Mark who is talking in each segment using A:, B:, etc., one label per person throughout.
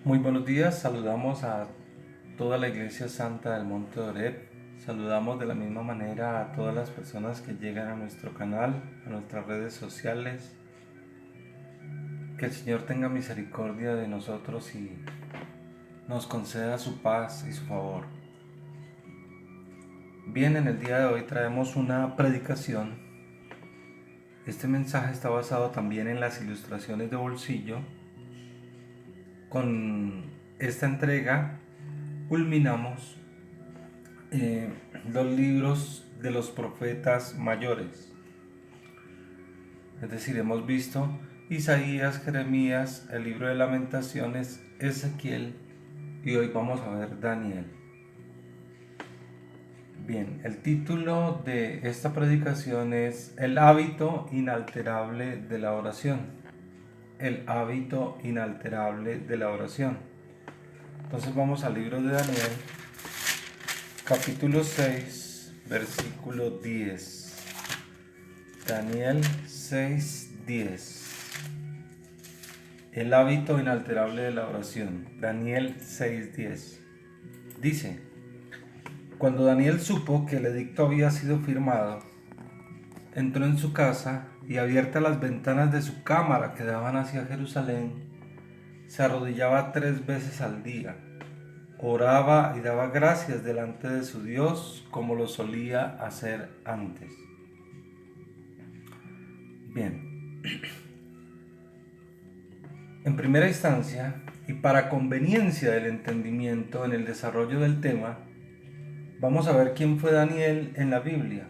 A: Muy buenos días, saludamos a toda la Iglesia Santa del Monte Oreb, saludamos de la misma manera a todas las personas que llegan a nuestro canal, a nuestras redes sociales. Que el Señor tenga misericordia de nosotros y nos conceda su paz y su favor. Bien, en el día de hoy traemos una predicación. Este mensaje está basado también en las ilustraciones de bolsillo. Con esta entrega culminamos los libros de los profetas mayores. Es decir, hemos visto Isaías, Jeremías, el libro de Lamentaciones, Ezequiel y hoy vamos a ver Daniel. Bien, el título de esta predicación es El hábito inalterable de la oración. El hábito inalterable de la oración. Entonces vamos al libro de Daniel, capítulo 6, versículo 10. Daniel 6:10. El hábito inalterable de la oración. Daniel 6:10. Dice: Cuando Daniel supo que el edicto había sido firmado, entró en su casa y, abiertas las ventanas de su cámara que daban hacia Jerusalén, se arrodillaba 3 veces al día, oraba y daba gracias delante de su Dios como lo solía hacer antes. Bien, en primera instancia, y para conveniencia del entendimiento en el desarrollo del tema, vamos a ver quién fue Daniel en la Biblia.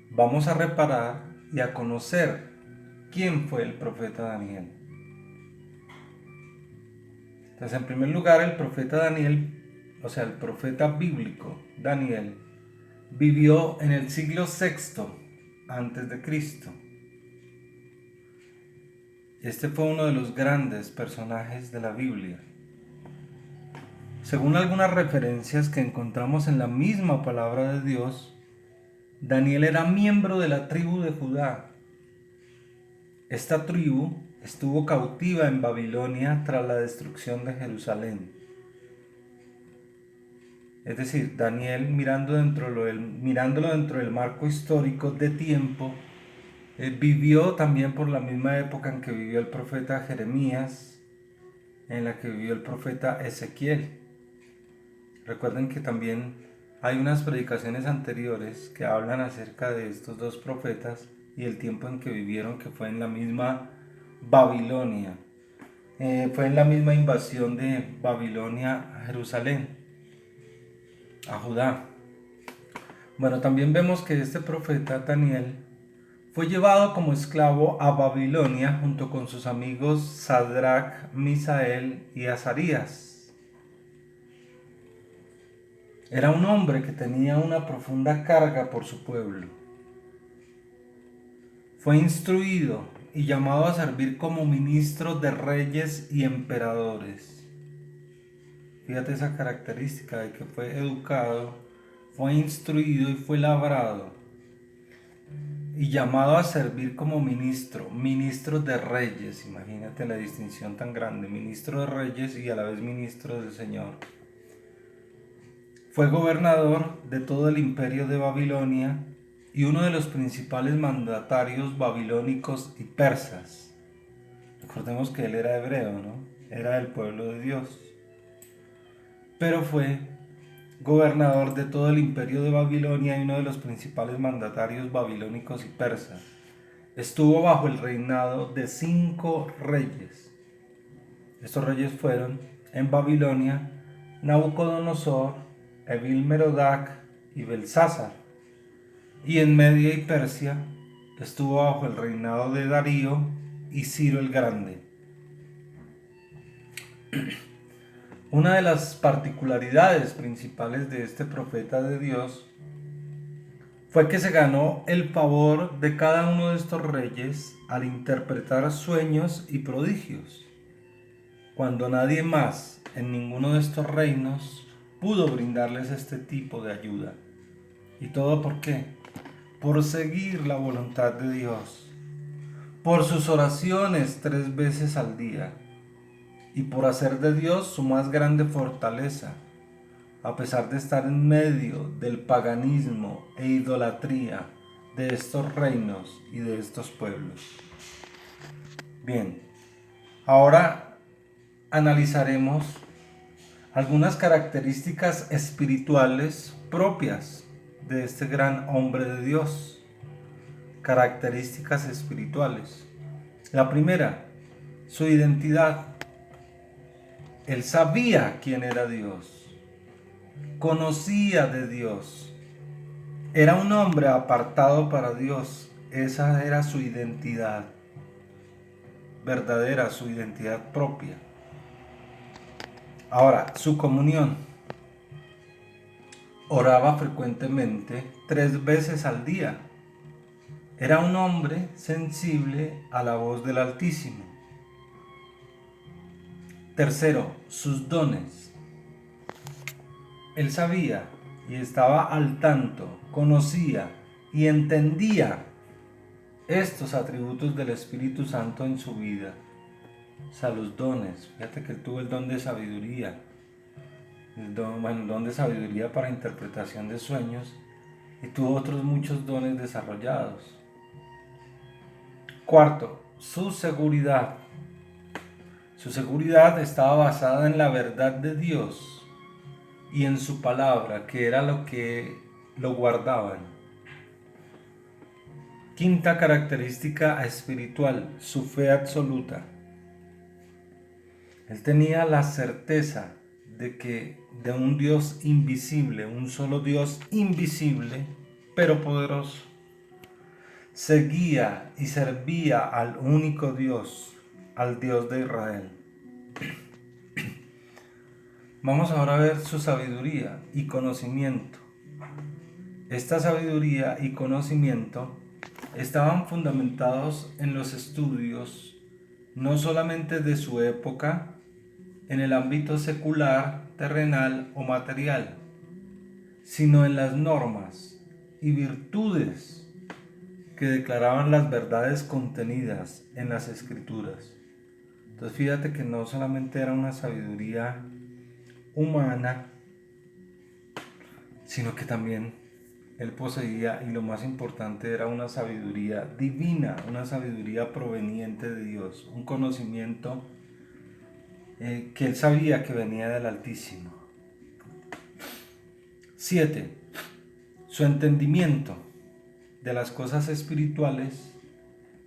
A: Vamos a reparar y a conocer quién fue el profeta Daniel. Entonces, en primer lugar, el profeta Daniel, o sea, el profeta bíblico Daniel, vivió en el siglo VI antes de Cristo. Este fue uno de los grandes personajes de la Biblia. Según algunas referencias que encontramos en la misma palabra de Dios, Daniel era miembro de la tribu de Judá. Esta tribu estuvo cautiva en Babilonia tras la destrucción de Jerusalén. Es decir, Daniel, mirándolo dentro del marco histórico de tiempo, vivió también por la misma época en que vivió el profeta Jeremías, en la que vivió el profeta Ezequiel. Recuerden que también hay unas predicaciones anteriores que hablan acerca de estos dos profetas y el tiempo en que vivieron, que fue en la misma Babilonia. Fue en la misma invasión de Babilonia a Jerusalén, a Judá. Bueno, también vemos que este profeta Daniel fue llevado como esclavo a Babilonia junto con sus amigos Sadrach, Misael y Azarías. Era un hombre que tenía una profunda carga por su pueblo. Fue instruido y llamado a servir como ministro de reyes y emperadores. Fíjate esa característica de que fue educado, fue instruido y fue labrado. Y llamado a servir como ministro de reyes. Imagínate la distinción tan grande, ministro de reyes y a la vez ministro del Señor. Fue gobernador de todo el imperio de Babilonia y uno de los principales mandatarios babilónicos y persas. Recordemos que él era hebreo, ¿no? Era del pueblo de Dios. Pero fue gobernador de todo el imperio de Babilonia y uno de los principales mandatarios babilónicos y persas. Estuvo bajo el reinado de 5 reyes. Estos reyes fueron, en Babilonia, Nabucodonosor, Evil-Merodach y Belsásar. Y en Media y Persia estuvo bajo el reinado de Darío y Ciro el Grande. Una de las particularidades principales de este profeta de Dios fue que se ganó el favor de cada uno de estos reyes al interpretar sueños y prodigios, cuando nadie más en ninguno de estos reinos pudo brindarles este tipo de ayuda. ¿Y todo por qué? Por seguir la voluntad de Dios, por sus oraciones 3 veces al día, y por hacer de Dios su más grande fortaleza, a pesar de estar en medio del paganismo e idolatría de estos reinos y de estos pueblos. Bien, ahora analizaremos algunas características espirituales propias de este gran hombre de Dios. Características espirituales. La primera, su identidad. Él sabía quién era Dios, conocía de Dios, era un hombre apartado para Dios. Esa era su identidad verdadera, su identidad propia. Ahora, su comunión. Oraba frecuentemente 3 veces al día. Era un hombre sensible a la voz del Altísimo. Tercero, sus dones. Él sabía y estaba al tanto, conocía y entendía estos atributos del Espíritu Santo en su vida. O sea, los dones. Fíjate que él tuvo el don de sabiduría. El don de sabiduría para interpretación de sueños, y tuvo otros muchos dones desarrollados. Cuarto, su seguridad. Su seguridad estaba basada en la verdad de Dios y en su palabra, que era lo que lo guardaban. Quinta característica espiritual, su fe absoluta. Él tenía la certeza de un Dios invisible, un solo Dios invisible, pero poderoso. Seguía y servía al único Dios, al Dios de Israel. Vamos ahora a ver su sabiduría y conocimiento. Esta sabiduría y conocimiento estaban fundamentados en los estudios, no solamente de su época, en el ámbito secular, terrenal o material, sino en las normas y virtudes que declaraban las verdades contenidas en las Escrituras. Entonces fíjate que no solamente era una sabiduría humana, sino que también él poseía, y lo más importante, era una sabiduría divina, una sabiduría proveniente de Dios, un conocimiento que él sabía que venía del Altísimo. 7. Su entendimiento de las cosas espirituales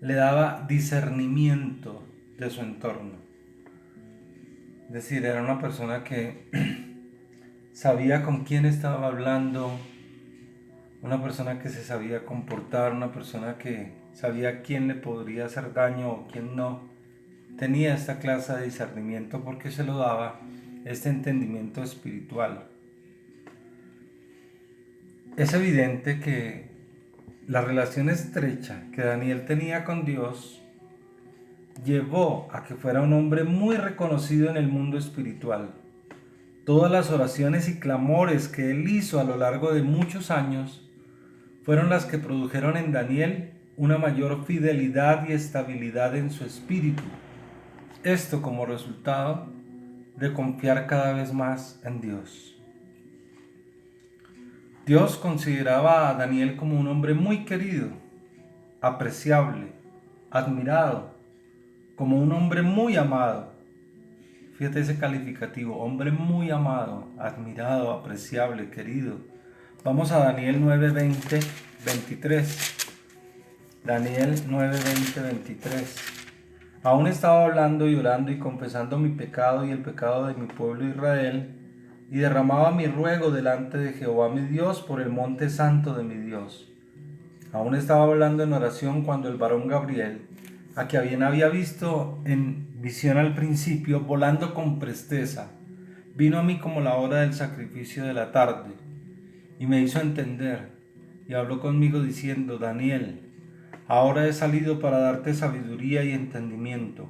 A: le daba discernimiento de su entorno. Es decir, era una persona que sabía con quién estaba hablando, una persona que se sabía comportar, una persona que sabía quién le podría hacer daño o quién no. Tenía esta clase de discernimiento porque se lo daba este entendimiento espiritual. Es evidente que la relación estrecha que Daniel tenía con Dios llevó a que fuera un hombre muy reconocido en el mundo espiritual. Todas las oraciones y clamores que él hizo a lo largo de muchos años fueron las que produjeron en Daniel una mayor fidelidad y estabilidad en su espíritu. Esto como resultado de confiar cada vez más en Dios. Dios consideraba a Daniel como un hombre muy querido, apreciable, admirado, como un hombre muy amado. Fíjate ese calificativo, hombre muy amado, admirado, apreciable, querido. Vamos a Daniel 9, 20, 23. Daniel 9, 20, 23. Aún estaba hablando y orando y confesando mi pecado y el pecado de mi pueblo Israel, y derramaba mi ruego delante de Jehová mi Dios por el monte santo de mi Dios. Aún estaba hablando en oración cuando el varón Gabriel, a quien había visto en visión al principio, volando con presteza, vino a mí como la hora del sacrificio de la tarde, y me hizo entender, y habló conmigo diciendo: Daniel, ahora he salido para darte sabiduría y entendimiento.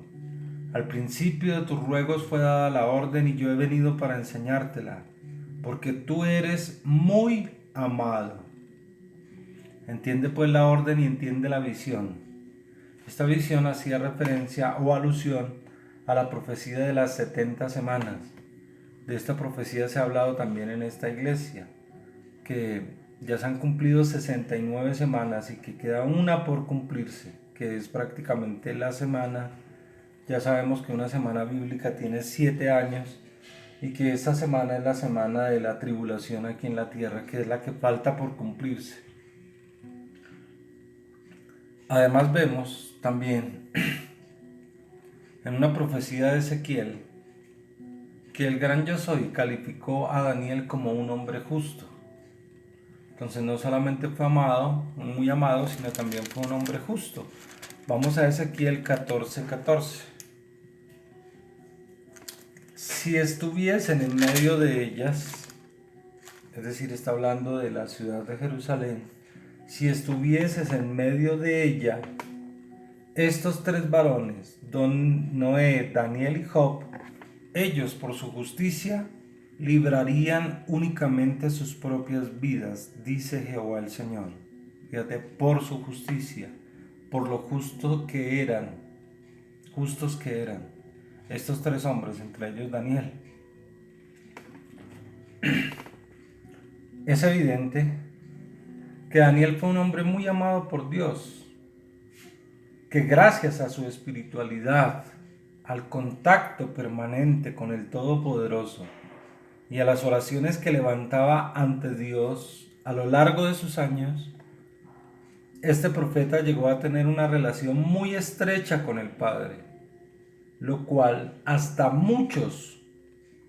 A: Al principio de tus ruegos fue dada la orden y yo he venido para enseñártela, porque tú eres muy amado. Entiende pues la orden y entiende la visión. Esta visión hacía referencia o alusión a la profecía de las 70 semanas. De esta profecía se ha hablado también en esta iglesia, que ya se han cumplido 69 semanas y que queda una por cumplirse, que es prácticamente la semana. Ya sabemos que una semana bíblica tiene 7 años y que esta semana es la semana de la tribulación aquí en la tierra, que es la que falta por cumplirse. Además vemos también en una profecía de Ezequiel que el gran Yo Soy calificó a Daniel como un hombre justo. Entonces no solamente fue amado, muy amado, sino también fue un hombre justo. Vamos a Ezequiel 14:14. Si estuviesen en medio de ellas, es decir, está hablando de la ciudad de Jerusalén, si estuvieses en medio de ella, estos 3 varones, Noé, Daniel y Job, ellos por su justicia librarían únicamente sus propias vidas, dice Jehová el Señor. Fíjate, por su justicia, por lo justos que eran, estos 3 hombres, entre ellos Daniel. Es evidente que Daniel fue un hombre muy amado por Dios, que gracias a su espiritualidad, al contacto permanente con el Todopoderoso y a las oraciones que levantaba ante Dios a lo largo de sus años, este profeta llegó a tener una relación muy estrecha con el Padre, lo cual hasta muchos,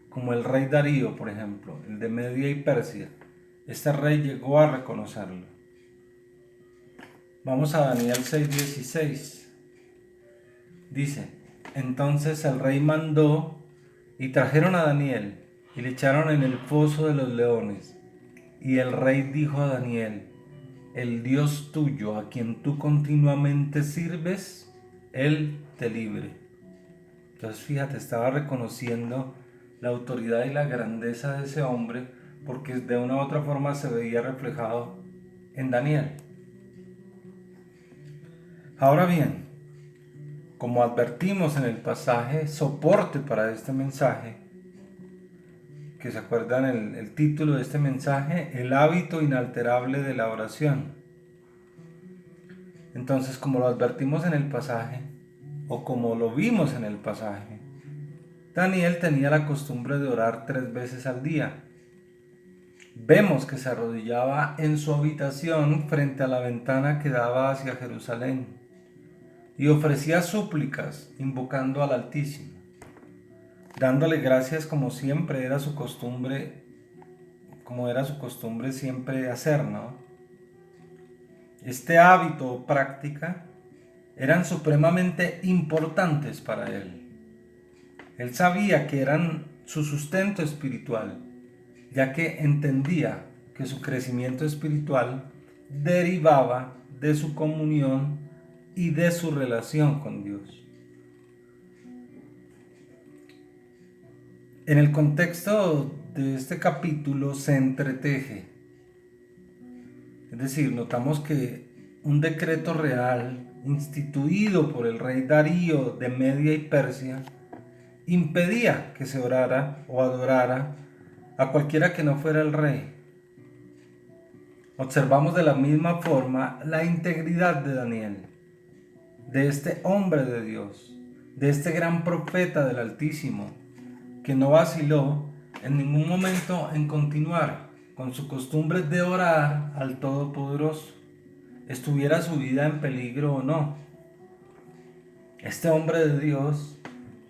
A: como el rey Darío, por ejemplo, el de Media y Persia, este rey llegó a reconocerlo. Vamos a Daniel 6:16. Dice: entonces el rey mandó y trajeron a Daniel y le echaron en el foso de los leones. Y el rey dijo a Daniel: el Dios tuyo, a quien tú continuamente sirves, Él te libre. Entonces fíjate, estaba reconociendo la autoridad y la grandeza de ese hombre, porque de una u otra forma se veía reflejado en Daniel. Ahora bien, como advertimos en el pasaje, soporte para este mensaje, que se acuerdan el título de este mensaje, el hábito inalterable de la oración. Entonces, como lo advertimos en el pasaje, o como lo vimos en el pasaje, Daniel tenía la costumbre de orar 3 veces al día. Vemos que se arrodillaba en su habitación frente a la ventana que daba hacia Jerusalén y ofrecía súplicas invocando al Altísimo, dándole gracias como siempre era su costumbre, siempre hacer, ¿no? Este hábito o práctica eran supremamente importantes para él. Él sabía que eran su sustento espiritual, ya que entendía que su crecimiento espiritual derivaba de su comunión y de su relación con Dios. En el contexto de este capítulo se entreteje, es decir, notamos que un decreto real instituido por el rey Darío de Media y Persia impedía que se orara o adorara a cualquiera que no fuera el rey. Observamos de la misma forma la integridad de Daniel, de este hombre de Dios, de este gran profeta del Altísimo, que no vaciló en ningún momento en continuar con su costumbre de orar al Todopoderoso, estuviera su vida en peligro o no. Este hombre de Dios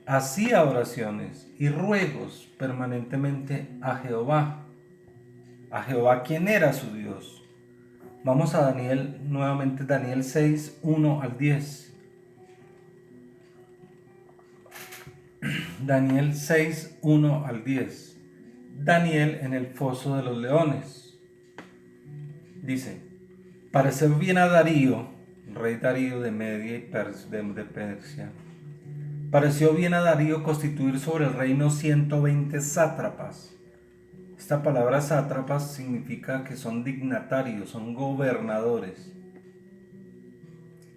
A: hacía oraciones y ruegos permanentemente a Jehová quien era su Dios. Vamos a Daniel, nuevamente Daniel 6:1-10. Daniel 6:1-10. Daniel en el foso de los leones. Dice: pareció bien a Darío, rey Darío de Media y Persia. Pareció bien a Darío constituir sobre el reino 120 sátrapas. Esta palabra sátrapas significa que son dignatarios, son gobernadores,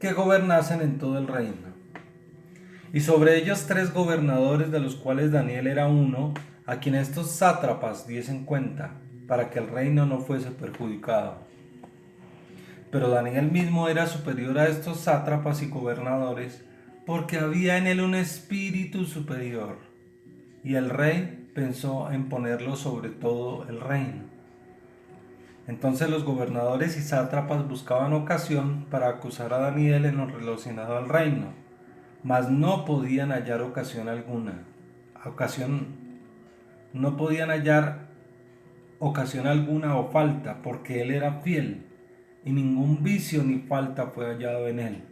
A: que gobernasen en todo el reino. Y sobre ellos 3 gobernadores, de los cuales Daniel era uno, a quien estos sátrapas diesen cuenta, para que el reino no fuese perjudicado. Pero Daniel mismo era superior a estos sátrapas y gobernadores, porque había en él un espíritu superior, y el rey pensó en ponerlo sobre todo el reino. Entonces los gobernadores y sátrapas buscaban ocasión para acusar a Daniel en lo relacionado al reino, mas no podían hallar ocasión alguna o falta, porque él era fiel, y ningún vicio ni falta fue hallado en él.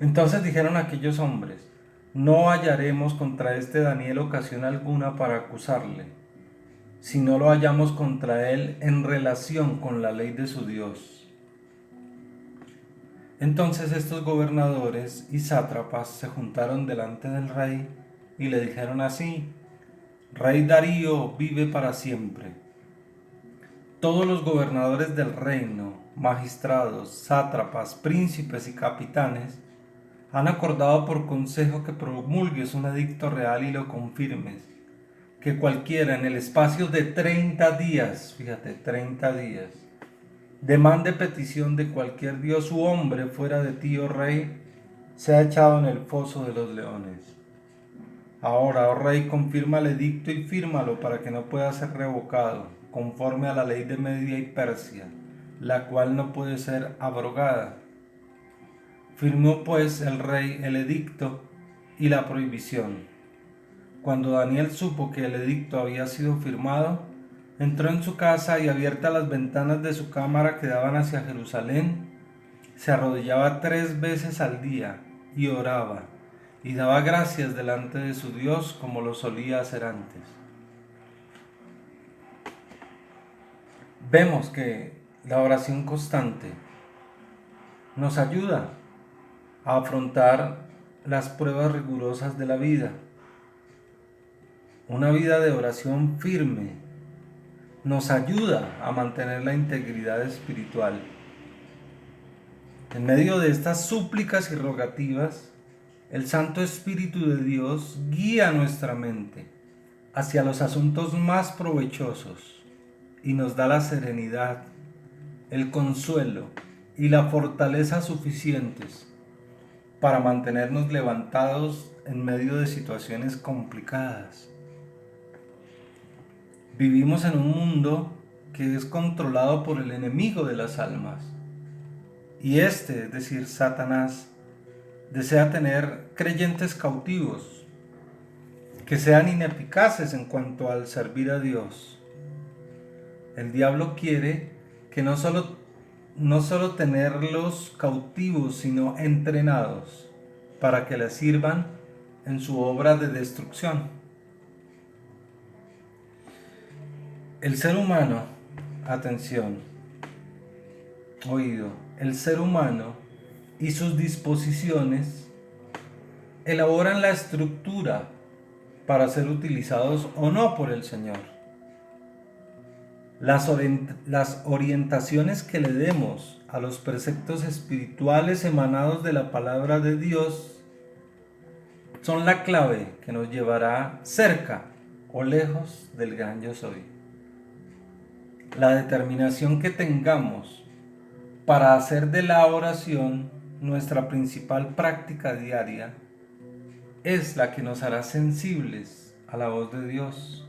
A: Entonces dijeron aquellos hombres: no hallaremos contra este Daniel ocasión alguna para acusarle, si no lo hallamos contra él en relación con la ley de su Dios. Entonces estos gobernadores y sátrapas se juntaron delante del rey y le dijeron así: Rey Darío, vive para siempre. Todos los gobernadores del reino, magistrados, sátrapas, príncipes y capitanes, han acordado por consejo que promulgues un edicto real y lo confirmes, que cualquiera en el espacio de 30 días, fíjate, 30 días, demande petición de cualquier dios u hombre fuera de ti, oh rey, sea echado en el foso de los leones. Ahora, oh rey, confirma el edicto y fírmalo para que no pueda ser revocado, conforme a la ley de Media y Persia, la cual no puede ser abrogada. Firmó pues el rey el edicto y la prohibición. Cuando Daniel supo que el edicto había sido firmado, entró en su casa y, abiertas las ventanas de su cámara que daban hacia Jerusalén, se arrodillaba 3 veces al día y oraba y daba gracias delante de su Dios como lo solía hacer antes. Vemos que la oración constante nos ayuda a afrontar las pruebas rigurosas de la vida. Una vida de oración firme nos ayuda a mantener la integridad espiritual. En medio de estas súplicas y rogativas, el Santo Espíritu de Dios guía nuestra mente hacia los asuntos más provechosos y nos da la serenidad, el consuelo y la fortaleza suficientes para mantenernos levantados en medio de situaciones complicadas. Vivimos en un mundo que es controlado por el enemigo de las almas, y es decir, Satanás, desea tener creyentes cautivos, que sean ineficaces en cuanto al servir a Dios. El diablo quiere que no solo tenerlos cautivos, sino entrenados para que le sirvan en su obra de destrucción. El ser humano, atención, oído, el ser humano y sus disposiciones elaboran la estructura para ser utilizados o no por el Señor. Las orientaciones que le demos a los preceptos espirituales emanados de la palabra de Dios son la clave que nos llevará cerca o lejos del gran yo soy. La determinación que tengamos para hacer de la oración nuestra principal práctica diaria es la que nos hará sensibles a la voz de Dios.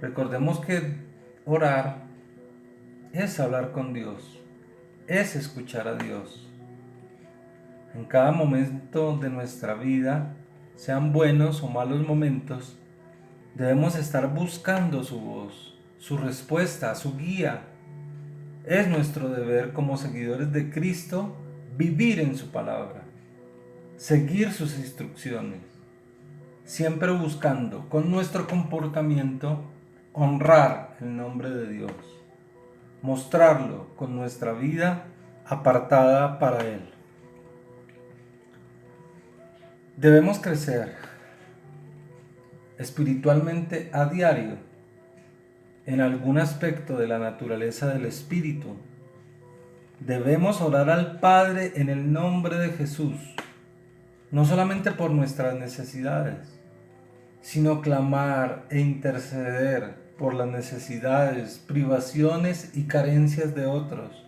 A: Recordemos que orar es hablar con Dios, es escuchar a Dios. En cada momento de nuestra vida, sean buenos o malos momentos, debemos estar buscando su voz, su respuesta, su guía. Es nuestro deber como seguidores de Cristo vivir en su palabra, seguir sus instrucciones, siempre buscando con nuestro comportamiento honrar el nombre de Dios, mostrarlo con nuestra vida apartada para Él. Debemos crecer espiritualmente a diario en algún aspecto de la naturaleza del Espíritu. Debemos orar al Padre en el nombre de Jesús, no solamente por nuestras necesidades, sino clamar e interceder por las necesidades, privaciones y carencias de otros.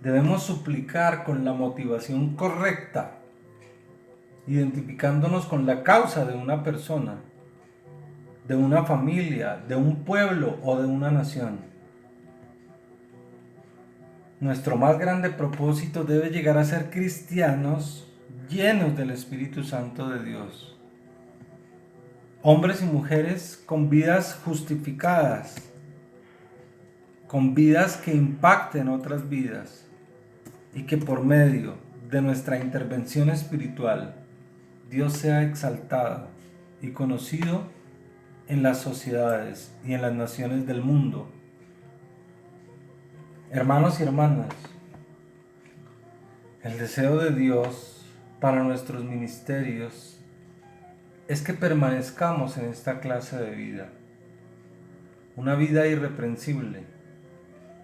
A: Debemos suplicar con la motivación correcta, identificándonos con la causa de una persona, de una familia, de un pueblo o de una nación. Nuestro más grande propósito debe llegar a ser cristianos llenos del Espíritu Santo de Dios. Hombres y mujeres con vidas justificadas, con vidas que impacten otras vidas y que por medio de nuestra intervención espiritual Dios sea exaltado y conocido en las sociedades y en las naciones del mundo. Hermanos y hermanas, el deseo de Dios para nuestros ministerios es que permanezcamos en esta clase de vida, una vida irreprensible,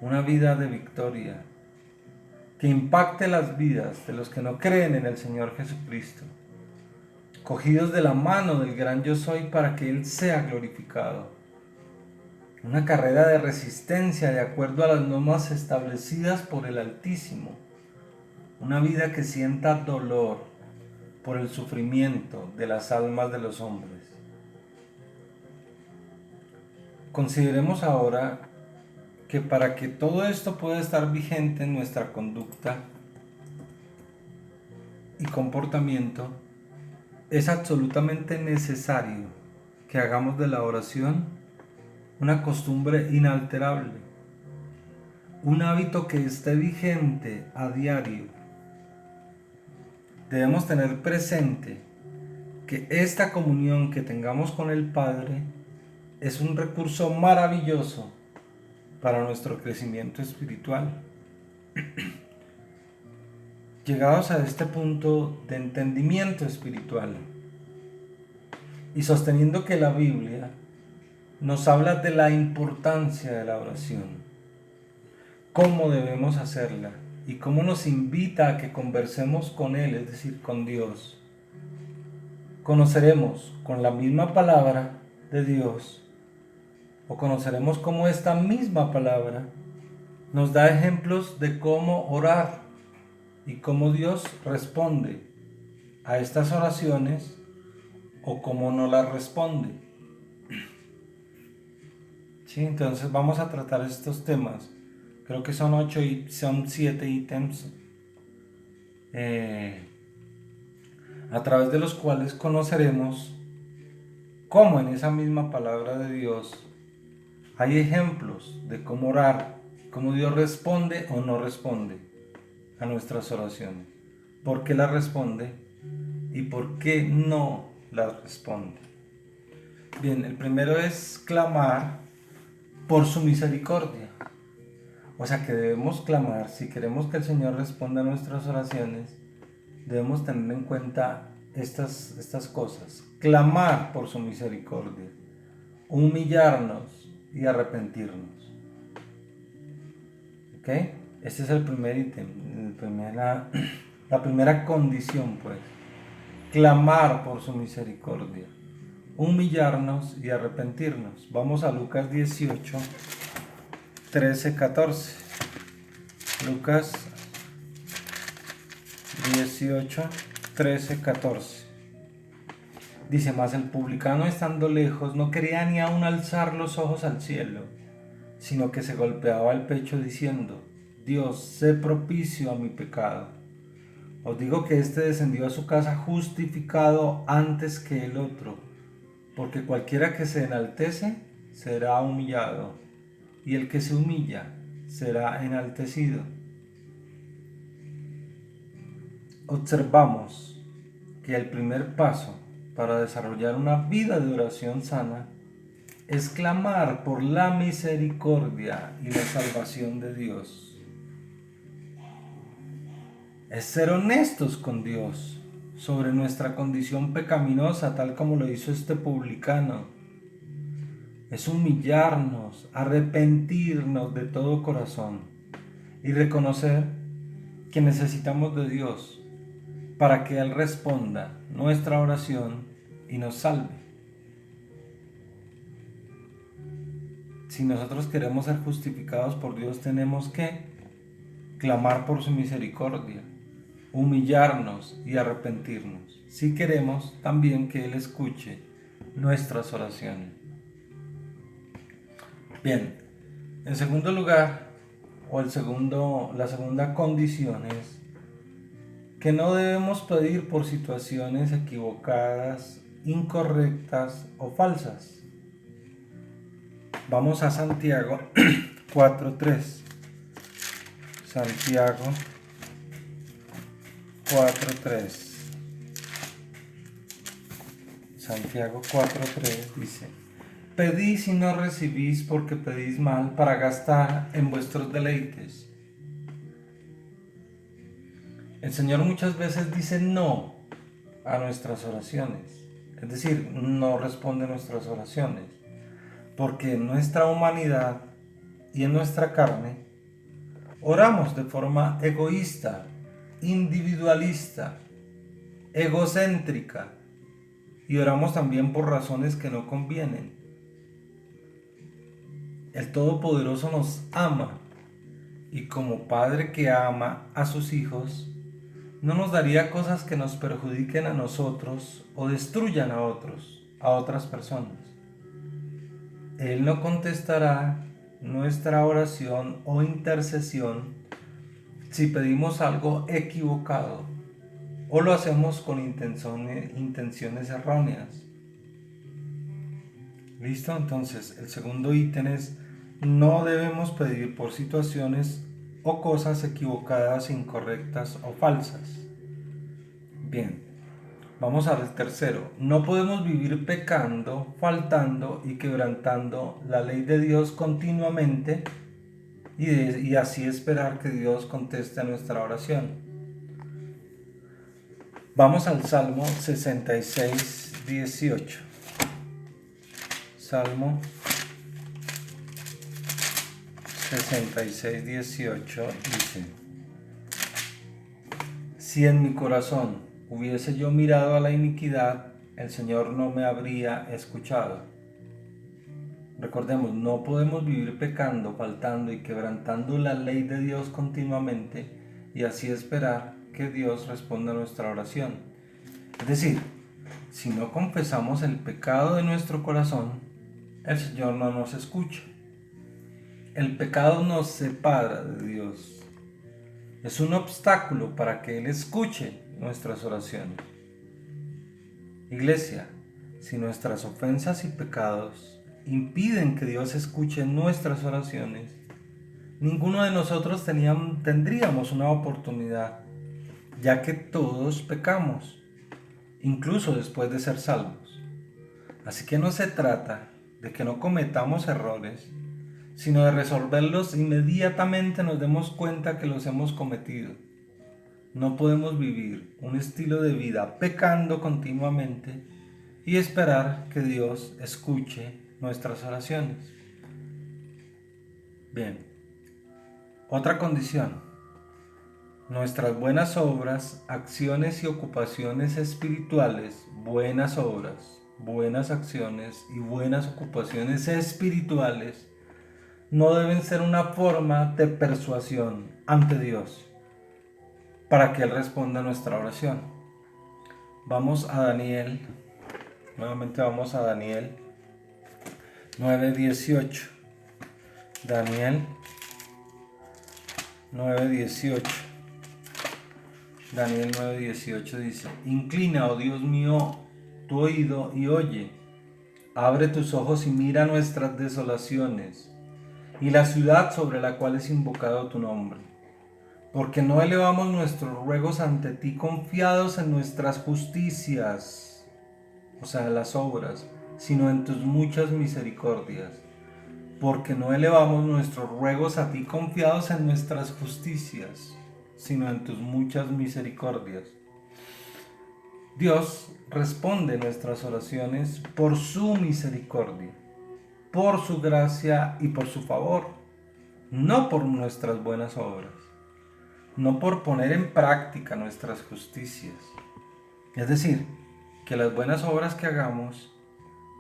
A: una vida de victoria, que impacte las vidas de los que no creen en el Señor Jesucristo, cogidos de la mano del gran yo soy para que Él sea glorificado. Una carrera de resistencia de acuerdo a las normas establecidas por el Altísimo, una vida que sienta dolor por el sufrimiento de las almas de los hombres. Consideremos ahora que para que todo esto pueda estar vigente en nuestra conducta y comportamiento, es absolutamente necesario que hagamos de la oración una costumbre inalterable, un hábito que esté vigente a diario. Debemos tener presente que esta comunión que tengamos con el Padre es un recurso maravilloso para nuestro crecimiento espiritual. Llegados a este punto de entendimiento espiritual y sosteniendo que la Biblia nos habla de la importancia de la oración, cómo debemos hacerla y cómo nos invita a que conversemos con Él, es decir, con Dios, conoceremos con la misma palabra de Dios, o conoceremos cómo esta misma palabra nos da ejemplos de cómo orar y cómo Dios responde a estas oraciones o cómo no las responde. Sí, entonces vamos a tratar estos temas. Creo que son 7 ítems a través de los cuales conoceremos cómo en esa misma palabra de Dios hay ejemplos de cómo orar, cómo Dios responde o no responde a nuestras oraciones, por qué las responde y por qué no las responde. Bien, el primero es clamar por su misericordia. O sea que debemos clamar, si queremos que el Señor responda a nuestras oraciones, debemos tener en cuenta estas cosas. Clamar por su misericordia, humillarnos y arrepentirnos. ¿Ok? Este es el primer ítem, la primera condición, pues. Clamar por su misericordia, humillarnos y arrepentirnos. Vamos a Lucas 18, 13, 14. Lucas 18, 13, 14. Dice: mas el publicano, estando lejos, no quería ni aun alzar los ojos al cielo, sino que se golpeaba el pecho diciendo: Dios, sé propicio a mi pecado. Os digo que éste descendió a su casa justificado antes que el otro, porque cualquiera que se enaltece será humillado, y el que se humilla será enaltecido. Observamos que el primer paso para desarrollar una vida de oración sana es clamar por la misericordia y la salvación de Dios. Es ser honestos con Dios sobre nuestra condición pecaminosa, tal como lo hizo este publicano. Es humillarnos, arrepentirnos de todo corazón y reconocer que necesitamos de Dios para que Él responda nuestra oración y nos salve. Si nosotros queremos ser justificados por Dios, tenemos que clamar por su misericordia, humillarnos y arrepentirnos. Si queremos también que Él escuche nuestras oraciones. Bien, en segundo lugar, la segunda condición es que no debemos pedir por situaciones equivocadas, incorrectas o falsas. Vamos a Santiago 4:3. Santiago 4:3. Santiago 4:3 dice: pedís y no recibís porque pedís mal para gastar en vuestros deleites. El Señor muchas veces dice no a nuestras oraciones, es decir, no responde a nuestras oraciones, porque en nuestra humanidad y en nuestra carne oramos de forma egoísta, individualista, egocéntrica, y oramos también por razones que no convienen. El Todopoderoso nos ama, y como Padre que ama a sus hijos, no nos daría cosas que nos perjudiquen a nosotros o destruyan a otras personas. Él no contestará nuestra oración o intercesión si pedimos algo equivocado o lo hacemos con intenciones erróneas. ¿Listo? Entonces, el segundo ítem es: no debemos pedir por situaciones o cosas equivocadas, incorrectas o falsas. Bien, vamos al tercero. No podemos vivir pecando, faltando y quebrantando la ley de Dios continuamente y así esperar que Dios conteste a nuestra oración. Vamos al Salmo 66:18. Salmo 66:18 dice: si en mi corazón hubiese yo mirado a la iniquidad, el Señor no me habría escuchado. Recordemos, no podemos vivir pecando, faltando y quebrantando la ley de Dios continuamente y así esperar que Dios responda a nuestra oración. Es decir, si no confesamos el pecado de nuestro corazón, el Señor no nos escucha. El pecado nos separa de Dios. Es un obstáculo para que Él escuche nuestras oraciones. Iglesia, si nuestras ofensas y pecados impiden que Dios escuche nuestras oraciones, ninguno de nosotros tendríamos una oportunidad, ya que todos pecamos, incluso después de ser salvos. Así que no se trata de que no cometamos errores, sino de resolverlos inmediatamente nos demos cuenta que los hemos cometido. No podemos vivir un estilo de vida pecando continuamente y esperar que Dios escuche nuestras oraciones. Bien, otra condición: nuestras buenas obras, acciones y ocupaciones espirituales, buenas obras, buenas acciones y buenas ocupaciones espirituales no deben ser una forma de persuasión ante Dios para que Él responda a nuestra oración. Vamos a Daniel, nuevamente vamos a Daniel 9:18. Daniel 9:18. Daniel 9:18 dice: inclina, oh Dios mío, tu oído y oye. Abre tus ojos y mira nuestras desolaciones y la ciudad sobre la cual es invocado tu nombre. Porque no elevamos nuestros ruegos ante ti confiados en nuestras justicias, o sea, las obras, sino en tus muchas misericordias. Porque no elevamos nuestros ruegos a ti confiados en nuestras justicias, sino en tus muchas misericordias. Dios responde nuestras oraciones por su misericordia, por su gracia y por su favor, no por nuestras buenas obras. no por poner en práctica nuestras justicias. Es decir, que las buenas obras que hagamos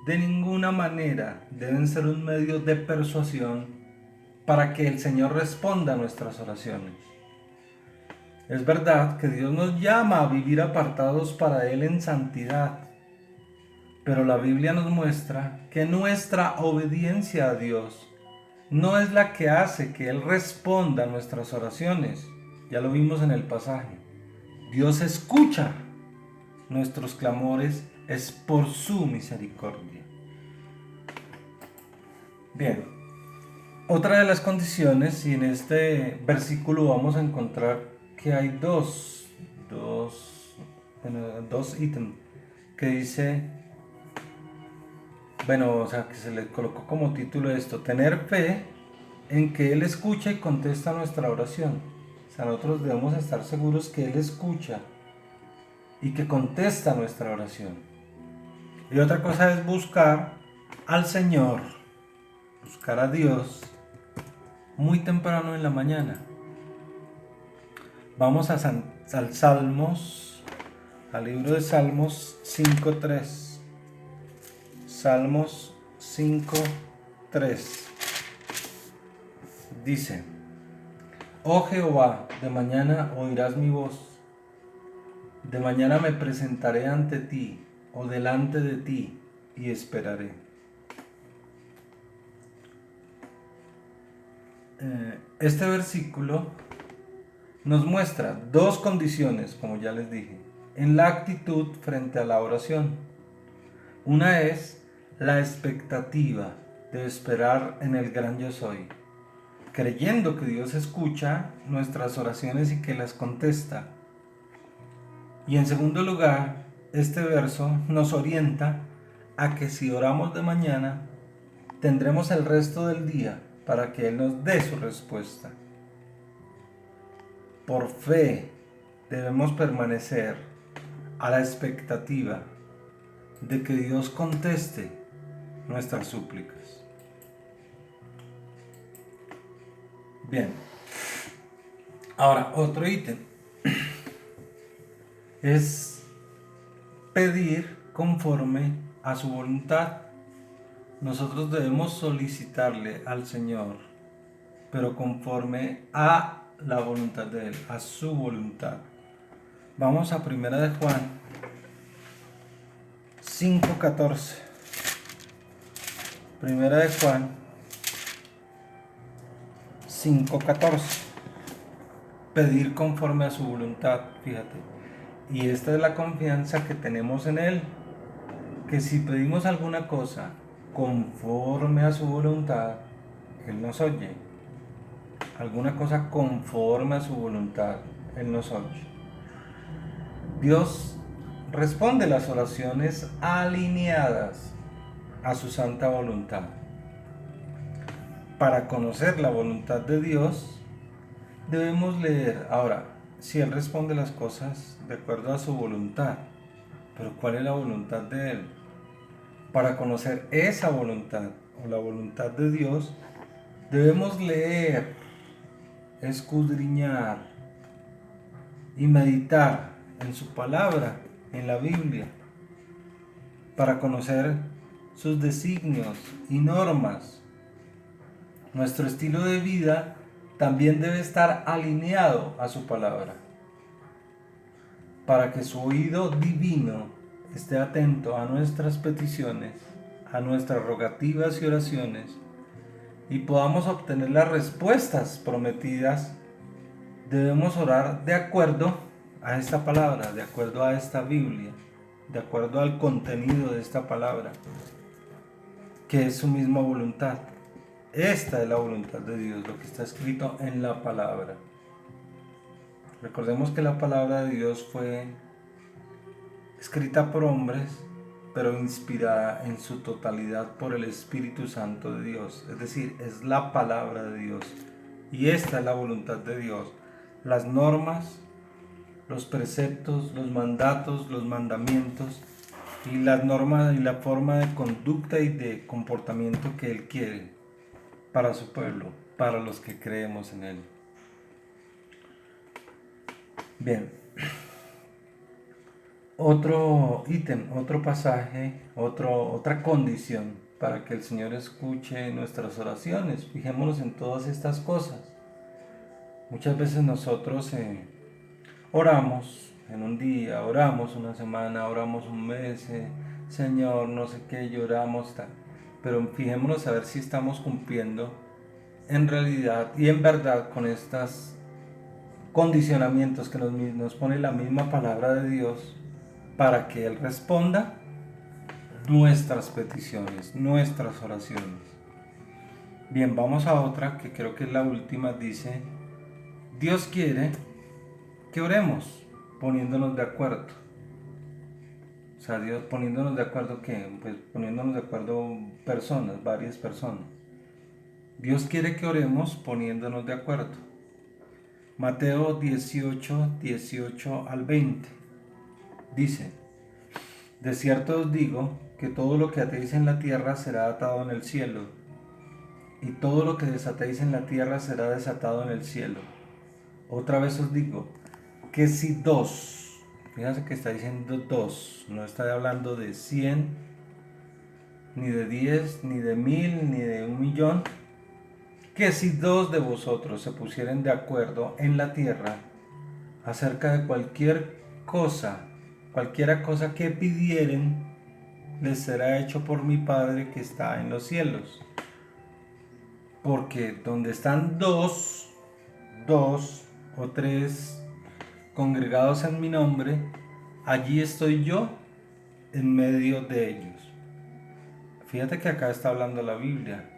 A: de ninguna manera deben ser un medio de persuasión para que el Señor responda a nuestras oraciones. Es verdad que Dios nos llama a vivir apartados para Él en santidad, pero la Biblia nos muestra que nuestra obediencia a Dios no es la que hace que Él responda a nuestras oraciones. Ya lo vimos en el pasaje. Dios escucha nuestros clamores, es por su misericordia. Bien, otra de las condiciones, y en este versículo vamos a encontrar que hay dos ítems que dice, que se le colocó como título esto: tener fe en que Él escucha y contesta nuestra oración. O sea, nosotros debemos estar seguros que Él escucha y que contesta nuestra oración. Y otra cosa es buscar al Señor, buscar a Dios muy temprano en la mañana. Vamos al Salmos, al libro de Salmos 5.3. Salmos 5.3 dice: Oh Jehová, de mañana oirás mi voz, de mañana me presentaré ante ti, o delante de ti, y esperaré. Este versículo nos muestra dos condiciones, como ya les dije, en la actitud frente a la oración. Una es la expectativa de esperar en el gran yo soy, creyendo que Dios escucha nuestras oraciones y que las contesta. Y en segundo lugar, este verso nos orienta a que si oramos de mañana, tendremos el resto del día para que Él nos dé su respuesta. Por fe debemos permanecer a la expectativa de que Dios conteste nuestras súplicas. Bien, ahora otro ítem es pedir conforme a su voluntad. Nosotros debemos solicitarle al Señor, pero conforme a la voluntad de Él, a su voluntad. Vamos a 1 de Juan 5.14. 1 de Juan 5.14. Pedir conforme a su voluntad, fíjate. Y esta es la confianza que tenemos en Él, que si pedimos alguna cosa conforme a su voluntad, Él nos oye. Alguna cosa conforme a su voluntad, Él nos oye. Dios responde las oraciones alineadas a su santa voluntad. Para conocer la voluntad de Dios, debemos leer. Ahora, si Él responde las cosas de acuerdo a su voluntad, pero ¿cuál es la voluntad de Él? Para conocer esa voluntad o la voluntad de Dios, debemos leer, escudriñar y meditar en su palabra, en la Biblia, para conocer sus designios y normas. Nuestro estilo de vida también debe estar alineado a su palabra, para que su oído divino esté atento a nuestras peticiones, a nuestras rogativas y oraciones, y podamos obtener las respuestas prometidas. Debemos orar de acuerdo a esta palabra, de acuerdo a esta Biblia, de acuerdo al contenido de esta palabra, que es su misma voluntad. Esta es la voluntad de Dios, lo que está escrito en la palabra. Recordemos que la palabra de Dios fue escrita por hombres, pero inspirada en su totalidad por el Espíritu Santo de Dios. Es decir, es la palabra de Dios. Y esta es la voluntad de Dios. Las normas, los preceptos, los mandatos, los mandamientos y las normas y la forma de conducta y de comportamiento que Él quiere para su pueblo, para los que creemos en Él. Bien, otro ítem, otro pasaje, otra condición para que el Señor escuche nuestras oraciones. Fijémonos en todas estas cosas. Muchas veces nosotros oramos en un día, oramos una semana, oramos un mes, Señor, no sé qué, lloramos, tal. Pero fijémonos a ver si estamos cumpliendo en realidad y en verdad con estos condicionamientos que nos pone la misma palabra de Dios para que Él responda nuestras peticiones, nuestras oraciones. Bien, vamos a otra que creo que es la última. Dice, Dios quiere que oremos poniéndonos de acuerdo. O sea, Dios poniéndonos de acuerdo, ¿qué? Pues poniéndonos de acuerdo personas, varias personas. Dios quiere que oremos poniéndonos de acuerdo. Mateo 18, 18 al 20. Dice, de cierto os digo que todo lo que atéis en la tierra será atado en el cielo, y todo lo que desatéis en la tierra será desatado en el cielo. Otra vez os digo, que si dos, fíjense que está diciendo dos, no está hablando de 100, ni de 10, ni de 1000, ni de 1.000.000, que si dos de vosotros se pusieren de acuerdo en la tierra acerca de cualquiera cosa que pidieren, les será hecho por mi Padre que está en los cielos. Porque donde están dos o tres congregados en mi nombre, allí estoy yo en medio de ellos. Fíjate que acá está hablando la Biblia.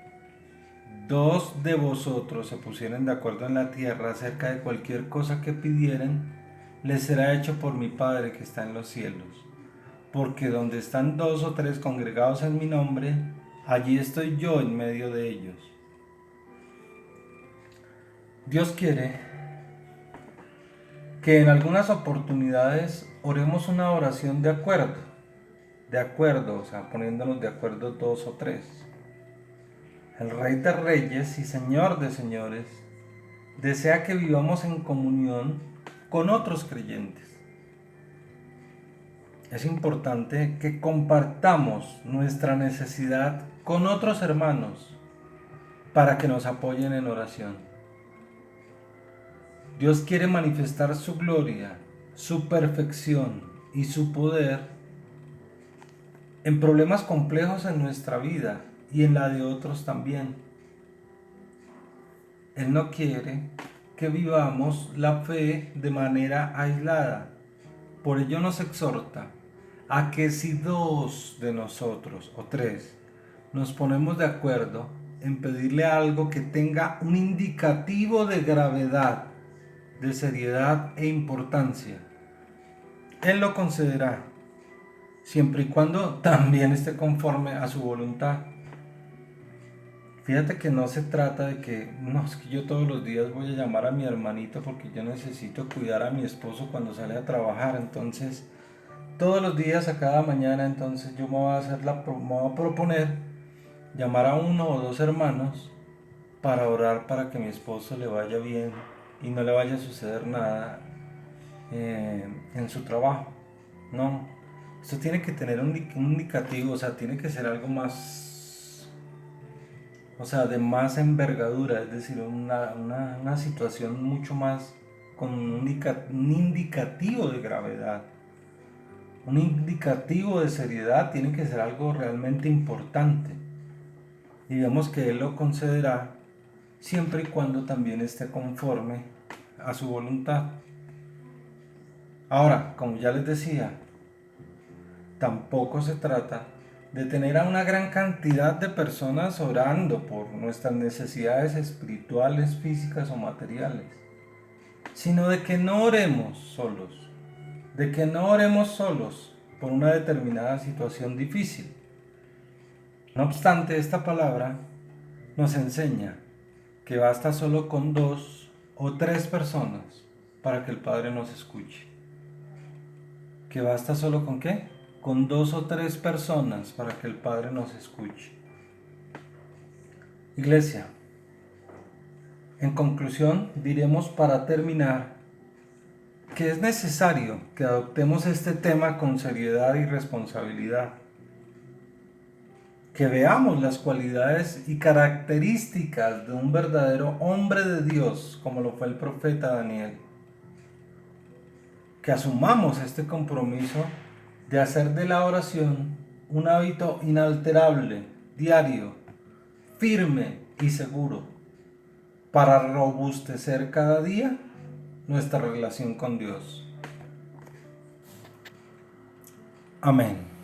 A: Dos de vosotros se pusieren de acuerdo en la tierra acerca de cualquier cosa que pidieren, les será hecho por mi Padre que está en los cielos. Porque donde están dos o tres congregados en mi nombre, allí estoy yo en medio de ellos. Dios quiere que en algunas oportunidades oremos una oración de acuerdo, o sea, poniéndonos de acuerdo dos o tres. El Rey de Reyes y Señor de Señores desea que vivamos en comunión con otros creyentes. Es importante que compartamos nuestra necesidad con otros hermanos para que nos apoyen en oración. Dios quiere manifestar su gloria, su perfección y su poder en problemas complejos en nuestra vida y en la de otros también. Él no quiere que vivamos la fe de manera aislada. Por ello nos exhorta a que si dos de nosotros o tres nos ponemos de acuerdo en pedirle algo que tenga un indicativo de gravedad, de seriedad e importancia, Él lo concederá, siempre y cuando también esté conforme a su voluntad. Fíjate que no se trata de que, no, es que yo todos los días voy a llamar a mi hermanito porque yo necesito cuidar a mi esposo cuando sale a trabajar, entonces todos los días a cada mañana, entonces yo me voy a proponer llamar a uno o dos hermanos para orar para que mi esposo le vaya bien y no le vaya a suceder nada en su trabajo. No, esto tiene que tener un indicativo, o sea, tiene que ser algo más, o sea, de más envergadura, es decir, una situación mucho más con un indicativo de gravedad. Un indicativo de seriedad, tiene que ser algo realmente importante. Y vemos que Él lo concederá siempre y cuando también esté conforme a su voluntad. Ahora, como ya les decía, tampoco se trata de tener a una gran cantidad de personas orando por nuestras necesidades espirituales, físicas o materiales, sino de que no oremos solos, por una determinada situación difícil. No obstante, esta palabra nos enseña que basta solo con dos o tres personas para que el Padre nos escuche. ¿Que basta solo con qué? Con dos o tres personas para que el Padre nos escuche. Iglesia, en conclusión diremos para terminar que es necesario que adoptemos este tema con seriedad y responsabilidad, que veamos las cualidades y características de un verdadero hombre de Dios, como lo fue el profeta Daniel, que asumamos este compromiso de hacer de la oración un hábito inalterable, diario, firme y seguro, para robustecer cada día nuestra relación con Dios. Amén.